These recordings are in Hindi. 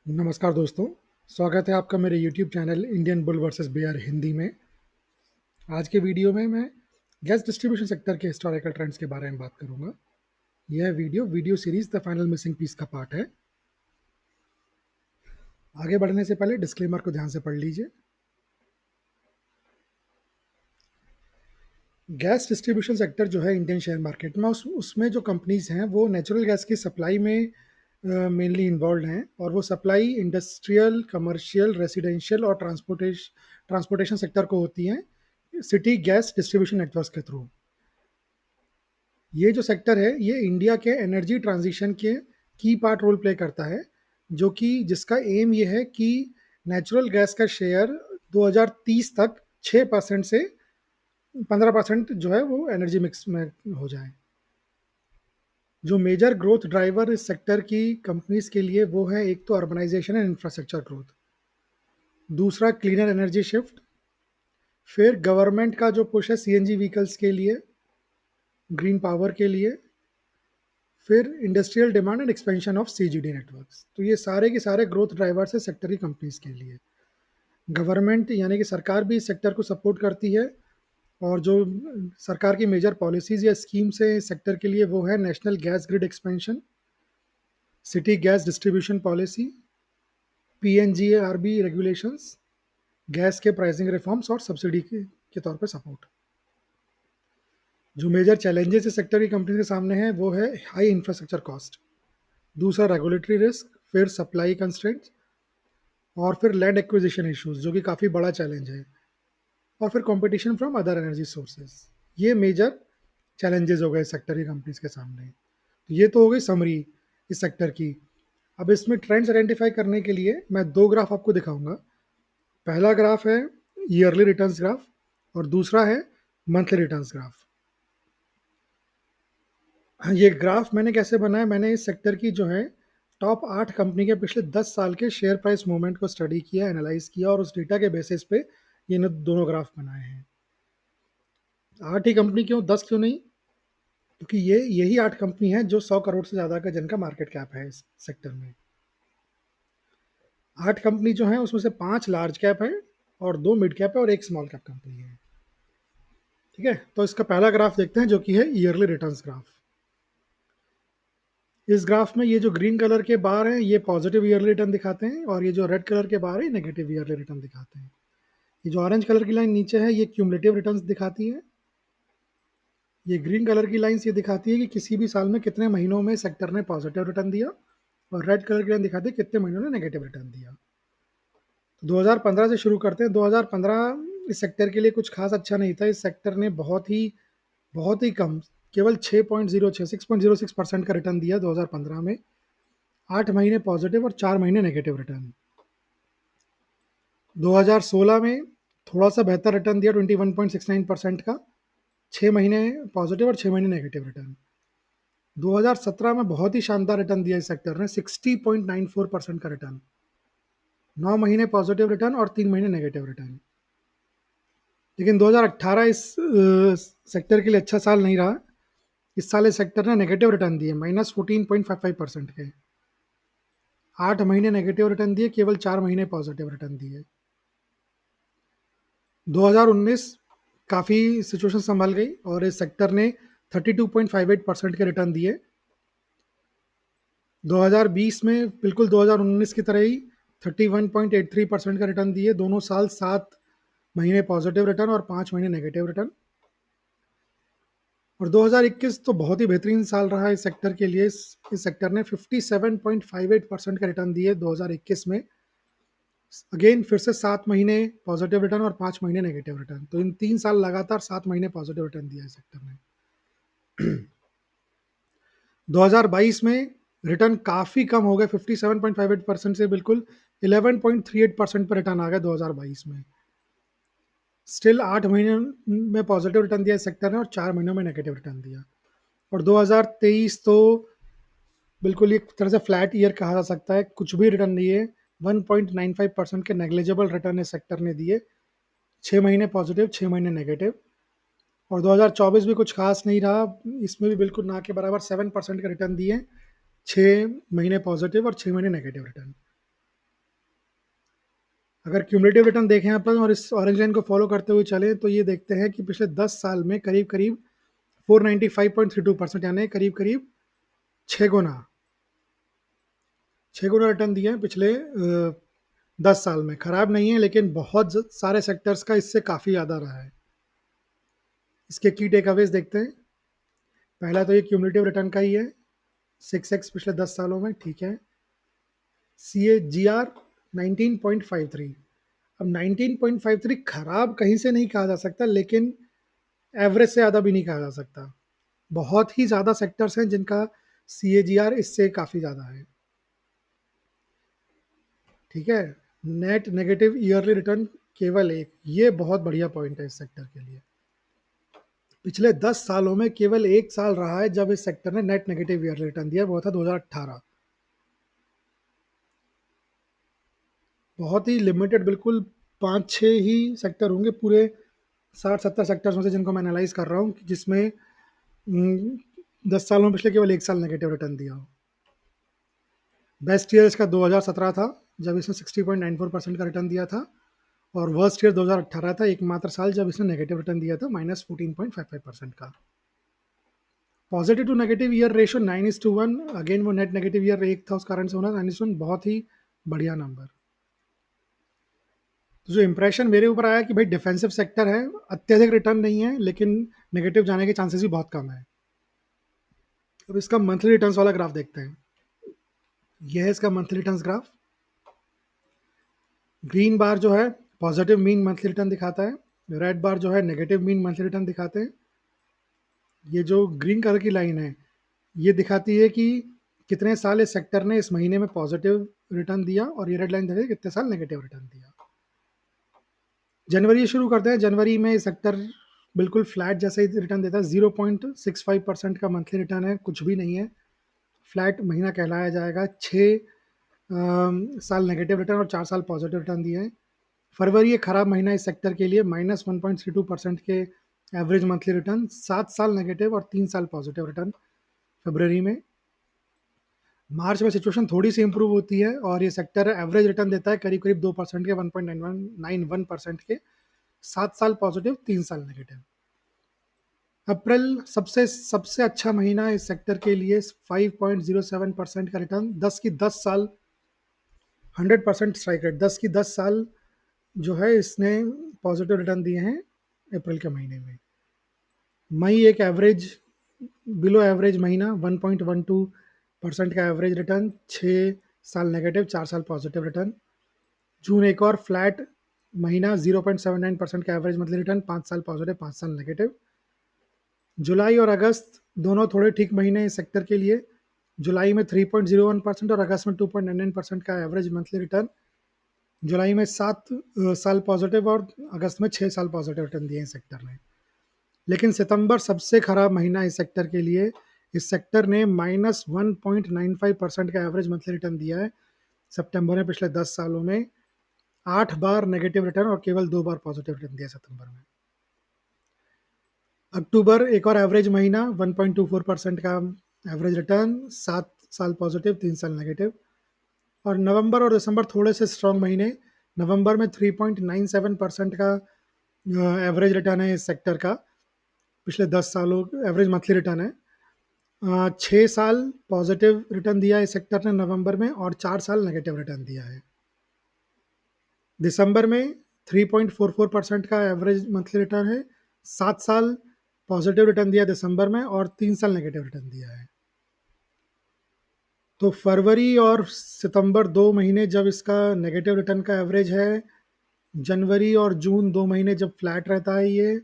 नमस्कार दोस्तों, स्वागत है आपका मेरे YouTube channel Indian bull versus bear Hindi में। आज के वीडियो में मैं गैस डिस्ट्रीब्यूशन सेक्टर के हिस्टोरिकल ट्रेंड्स के बारे में बात करूंगा। यह video series the final missing piece का पार्ट है। आगे बढ़ने से पहले डिस्क्लेमर को ध्यान से पढ़ लीजिए। गैस डिस्ट्रीब्यूशन सेक्टर जो है इंडियन शेयर मार्केट में उसमें जो कंपनीज हैं वो नेचुरल गैस की सप्लाई में मेनली इन्वॉल्व हैं, और वो सप्लाई इंडस्ट्रियल, कमर्शियल, रेसिडेंशियल और ट्रांसपोर्टेशन सेक्टर को होती हैं सिटी गैस डिस्ट्रीब्यूशन नेटवर्क के थ्रू। ये जो सेक्टर है ये इंडिया के एनर्जी ट्रांजिशन के की पार्ट रोल प्ले करता है, जो कि जिसका एम ये है कि नेचुरल गैस का शेयर 2030 तक 6% से 15% जो है वो एनर्जी मिक्स में हो जाए। जो मेजर ग्रोथ ड्राइवर इस सेक्टर की कंपनीज के लिए वो है, एक तो अर्बनाइजेशन एंड इंफ्रास्ट्रक्चर ग्रोथ, दूसरा क्लीनर एनर्जी शिफ्ट, फिर गवर्नमेंट का जो पुश है सीएनजी व्हीकल्स के लिए, ग्रीन पावर के लिए, फिर industrial demand and expansion of CGD networks. तो ये सारे के सारे ग्रोथ ड्राइवर्स है सेक्टर की कंपनीज के लिए। गवर्नमेंट यानी कि सरकार भी इस सेक्टर को सपोर्ट करती है, और जो सरकार की मेजर पॉलिसीज या स्कीम्स है इस सेक्टर के लिए वो है national gas grid expansion, city gas distribution policy, PNGRB regulations, gas के प्राइसिंग रिफॉर्म्स और सब्सिडी के तौर पर सपोर्ट। जो मेजर चैलेंजेस इस सेक्टर की कंपनी के सामने हैं वो है हाई इंफ्रास्ट्रक्चर कॉस्ट, दूसरा रेगुलेटरी रिस्क, फिर सप्लाई कंस्ट्रेंट्स, और फिर लैंड एक्विजिशन इश्यूज जो कि काफ़ी बड़ा चैलेंज है, और फिर competition from other energy sources. ये मेजर चैलेंजेस हो गए सेक्टर की कंपनीज के सामने। तो ये तो हो गई समरी इस सेक्टर की। अब इसमें ट्रेंड्स आइडेंटिफाई करने के लिए मैं दो ग्राफ आपको दिखाऊंगा। पहला ग्राफ है ईयरली रिटर्न्स ग्राफ, और दूसरा है मंथली रिटर्न्स ग्राफ। ये ग्राफ मैंने कैसे बनाया, मैंने इस सेक्टर की जो है टॉप 8 कंपनी के पिछले 10 साल के शेयर प्राइस मूवमेंट को स्टडी किया, एनालाइज किया, और उस डेटा के बेसिस पे ये दोनों ग्राफ बनाए हैं। 8 ही कंपनी क्यों, 10 क्यों नहीं? क्योंकि ये यही 8 कंपनी है जो 100 करोड़ से ज़्यादा का जिनका मार्केट कैप है इस सेक्टर में। 8 कंपनी जो है उसमें से 5 लार्ज कैप है, और 2 मिड कैप है, और एक स्मॉल कैप कंपनी है। ठीक है, तो इसका पहला ग्राफ देखते हैं जो कि है ईयरली रिटर्न्स ग्राफ। इस ग्राफ में ये जो ग्रीन कलर के बार हैं ये पॉजिटिव ईयरली रिटर्न दिखाते हैं, और ये जो रेड कलर के बार है नेगेटिव ईयरली रिटर्न दिखाते हैं। ये जो ऑरेंज कलर की लाइन नीचे है ये क्यूमुलेटिव रिटर्न्स दिखाती है। ये ग्रीन कलर की लाइन्स ये दिखाती है कि किसी भी साल में कितने महीनों में सेक्टर ने पॉजिटिव रिटर्न दिया, और रेड कलर की लाइन दिखाती है कितने महीनों ने नेगेटिव रिटर्न दिया। तो 2015 से शुरू करते हैं। 2015 इस सेक्टर के लिए कुछ खास अच्छा नहीं था। इस सेक्टर ने बहुत ही कम, केवल 6.06% का रिटर्न दिया 2015 में। 8 महीने पॉजिटिव और 4 महीने नेगेटिव रिटर्न। 2016 में थोड़ा सा बेहतर रिटर्न दिया 21.69% का, 6 महीने पॉजिटिव और 6 महीने नेगेटिव रिटर्न। 2017 में बहुत ही शानदार रिटर्न दिया इस सेक्टर ने, 60.94% का रिटर्न, 9 महीने पॉजिटिव रिटर्न और 3 महीने नेगेटिव रिटर्न। लेकिन 2018 इस सेक्टर के लिए अच्छा साल नहीं रहा। इस साल इस सेक्टर ने नेगेटिव रिटर्न दिए, -14.55% के। 8 महीने नेगेटिव रिटर्न दिए, केवल 4 महीने पॉजिटिव रिटर्न दिए। 2019 काफ़ी सिचुएशन संभल गई, और इस सेक्टर ने 32.58% के रिटर्न दिए। 2020 में बिल्कुल 2019 की तरह ही 31.83% का रिटर्न दिए, दोनों साल 7 महीने पॉजिटिव रिटर्न और 5 महीने नेगेटिव रिटर्न। और 2021 तो बहुत ही बेहतरीन साल रहा इस सेक्टर के लिए। इस सेक्टर ने 57.58% का रिटर्न दिए 2021 में। अगेन फिर से 7 महीने पॉजिटिव रिटर्न और 5 महीने नेगेटिव रिटर्न। तो इन 3 साल लगातार 7 महीने पॉजिटिव रिटर्न दिया इस सेक्टर ने। 2022 में रिटर्न काफ़ी कम हो गए, 57.58% से बिल्कुल 11.38% पर रिटर्न आ गया 2022 में। स्टिल 8 महीने में पॉजिटिव रिटर्न दिया इस सेक्टर ने, और 4 महीनों में नेगेटिव रिटर्न दिया। और 2023 तो बिल्कुल एक तरह से फ्लैट ईयर कहा जा सकता है, कुछ भी रिटर्न नहीं है। 1.95% के नेग्लिजिबल रिटर्न इस सेक्टर ने दिए, 6 महीने पॉजिटिव, 6 महीने नेगेटिव। और 2024 भी कुछ खास नहीं रहा, इसमें भी बिल्कुल ना के बराबर 7% का रिटर्न दिए, 6 महीने पॉजिटिव और 6 महीने नेगेटिव रिटर्न। अगर क्यूमुलेटिव रिटर्न देखें अपन और इस ऑरेंज लाइन को फॉलो करते हुए चले तो ये देखते हैं कि पिछले 10 साल में करीब करीब 495.32% यानी करीब करीब 6 गुना 6 गुना रिटर्न दिए हैं पिछले 10 साल में। खराब नहीं है, लेकिन बहुत सारे सेक्टर्स का इससे काफ़ी ज़्यादा रहा है। इसके की टेकअवेज देखते हैं। पहला तो ये क्यूमुलेटिव रिटर्न का ही है, 6x पिछले 10 सालों में, ठीक है। सी ए जी आर 19.53। अब 19.53 खराब कहीं से नहीं कहा जा सकता, लेकिन एवरेज से ज़्यादा भी नहीं कहा जा सकता। बहुत ही ज़्यादा सेक्टर्स हैं जिनका सी ए जी आर इससे काफ़ी ज़्यादा है, ठीक है। नेट नेगेटिव ईयरली रिटर्न केवल एक, ये बहुत बढ़िया पॉइंट है इस सेक्टर के लिए। पिछले 10 सालों में केवल एक साल रहा है जब इस सेक्टर ने नेट नेगेटिव ईयरली रिटर्न दिया, वो था 2018। बहुत ही लिमिटेड, बिल्कुल 5-6 ही सेक्टर होंगे पूरे 60-70 सेक्टर्स में से जिनको मैं एनालाइज कर रहा हूँ, जिसमें 10 सालों में पिछले केवल एक साल नेगेटिव रिटर्न दिया हो। बेस्ट ईयर इसका 2017 था, जब इसने 60.94% का रिटर्न दिया था, और वर्स्ट ईयर 2018 था, एकमात्र साल जब इसने नेगेटिव रिटर्न दिया था -14.55% का। Positive to negative year ratio 9:1, again वो नेट नेगेटिव ईयर एक था, उस कारण से होना 9:1, बहुत ही बढ़िया नंबर। तो जो इंप्रेशन मेरे ऊपर आया कि भाई डिफेंसिव सेक्टर है, अत्यधिक रिटर्न नहीं है, लेकिन नेगेटिव जाने के चांसेस भी बहुत कम है। अब इसका मंथली रिटर्न्स वाला ग्राफ देखते हैं। यह है इसका मंथली रिटर्न्स ग्राफ। ग्रीन बार जो है पॉजिटिव मीन मंथली रिटर्न दिखाता है, रेड बार जो है नेगेटिव मीन मंथली रिटर्न दिखाते हैं। ये जो ग्रीन कलर की लाइन है, ये दिखाती है कि कितने साल इस सेक्टर ने इस महीने में पॉजिटिव रिटर्न दिया, और ये रेड लाइन दिखाती है कितने साल नेगेटिव रिटर्न दिया। जनवरी शुरू करते हैं। जनवरी में सेक्टर बिल्कुल फ्लैट जैसे ही रिटर्न देता है, 0.65% का मंथली रिटर्न है, कुछ भी नहीं है, फ्लैट महीना कहलाया जाएगा। 6 साल नेगेटिव रिटर्न और 4 साल पॉजिटिव रिटर्न दिए हैं। फरवरी एक खराब महीना इस सेक्टर के लिए, -1.32% के एवरेज मंथली रिटर्न, 7 साल नेगेटिव और 3 साल पॉजिटिव रिटर्न फरवरी में। मार्च में सिचुएशन थोड़ी सी इंप्रूव होती है और ये सेक्टर एवरेज रिटर्न देता है करीब करीब 2% के, 1.91% के, 7 साल पॉजिटिव 3 साल नेगेटिव। अप्रैल सबसे सबसे अच्छा महीना इस सेक्टर के लिए, 5.07% का रिटर्न, 10 की 10 साल 100% स्ट्राइक रेट, 10 की 10 साल जो है इसने पॉजिटिव रिटर्न दिए हैं अप्रैल के महीने में। मई एक एवरेज, बिलो एवरेज महीना, 1.12% का एवरेज रिटर्न, 6 साल नेगेटिव 4 साल पॉजिटिव रिटर्न। जून एक और फ्लैट महीना, 0.79% का एवरेज मंथली रिटर्न, 5 साल पॉजिटिव 5 साल नेगेटिव। जुलाई और अगस्त दोनों थोड़े ठीक महीने इस सेक्टर के लिए। जुलाई में 3.01% और अगस्त में 2.99% का एवरेज मंथली रिटर्न। जुलाई में 7 साल पॉजिटिव और अगस्त में 6 साल पॉजिटिव रिटर्न दिए इस सेक्टर ने। लेकिन सितंबर सबसे खराब महीना इस सेक्टर के लिए। इस सेक्टर ने -1.95% का एवरेज मंथली रिटर्न दिया है सितंबर में पिछले 10 सालों में। 8 बार नेगेटिव रिटर्न और केवल 2 बार पॉजिटिव रिटर्न दिया सितंबर में। अक्टूबर एक और एवरेज महीना, 1.24% का एवरेज रिटर्न, 7 साल पॉजिटिव 3 साल नेगेटिव। और नवंबर और दिसंबर थोड़े से स्ट्रॉन्ग महीने। नवंबर में 3.97% का एवरेज रिटर्न है इस सेक्टर का, पिछले 10 सालों एवरेज मंथली रिटर्न है। 6 साल पॉजिटिव रिटर्न दिया इस सेक्टर ने नवंबर में, और 4 साल नेगेटिव रिटर्न दिया है। दिसंबर में 3.44% का एवरेज मंथली रिटर्न है, 7 साल पॉजिटिव रिटर्न दिया दिसंबर में, और 3 साल नेगेटिव रिटर्न दिया है। तो फरवरी और सितंबर 2 महीने जब इसका नेगेटिव रिटर्न का एवरेज है, जनवरी और जून 2 महीने जब फ्लैट रहता है ये,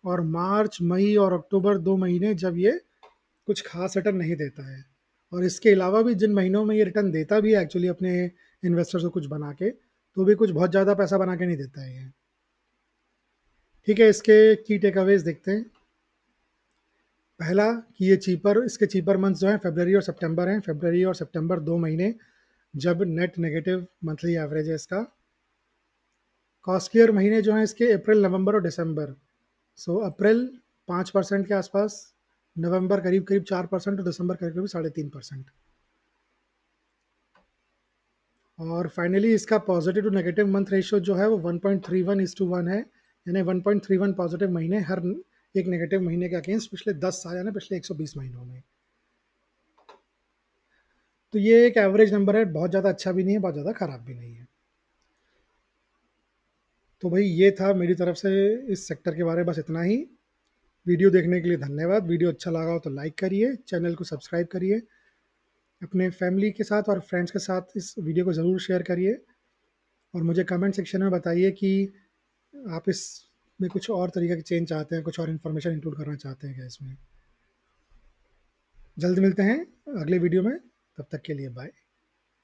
और मार्च मई और अक्टूबर 2 महीने जब ये कुछ खास रिटर्न नहीं देता है। और इसके अलावा भी जिन महीनों में ये रिटर्न देता भी है एक्चुअली अपने इन्वेस्टर्स को कुछ बना के, तो भी कुछ बहुत ज़्यादा पैसा बना के नहीं देता है ये, ठीक है। इसके की टेक अवेज देखते हैं। पहला कि ये इसके चीपर मंथ्स जो हैं फरवरी और सितंबर हैं। फरवरी और सितंबर 2 महीने जब नेट नेगेटिव मंथली एवरेज है इसका। कॉस्टलियर महीने जो हैं इसके अप्रैल नवंबर और दिसंबर। सो अप्रैल 5% के आसपास, नवंबर करीब करीब 4% और दिसंबर करीब करीब 3.5%। और फाइनली इसका positive to negative month ratio जो है वो 1.31:1 है, यानी 1.31 पॉजिटिव महीने हर एक नेगेटिव महीने के अगेंस्ट पिछले 10 साल यानी पिछले 120 महीनों में। तो ये एक एवरेज नंबर है, बहुत ज़्यादा अच्छा भी नहीं है, बहुत ज़्यादा खराब भी नहीं है। तो भाई ये था मेरी तरफ से इस सेक्टर के बारे में बस इतना ही। वीडियो देखने के लिए धन्यवाद। वीडियो अच्छा लगा हो तो लाइक करिए, चैनल को सब्सक्राइब करिए, अपने फैमिली के साथ और फ्रेंड्स के साथ इस वीडियो को ज़रूर शेयर करिए, और मुझे कमेंट सेक्शन में बताइए कि आप इस में कुछ और तरीके के चेंज चाहते हैं, कुछ और इन्फॉर्मेशन इंक्लूड करना चाहते हैं क्या इसमें। जल्द मिलते हैं अगले वीडियो में, तब तक के लिए बाय।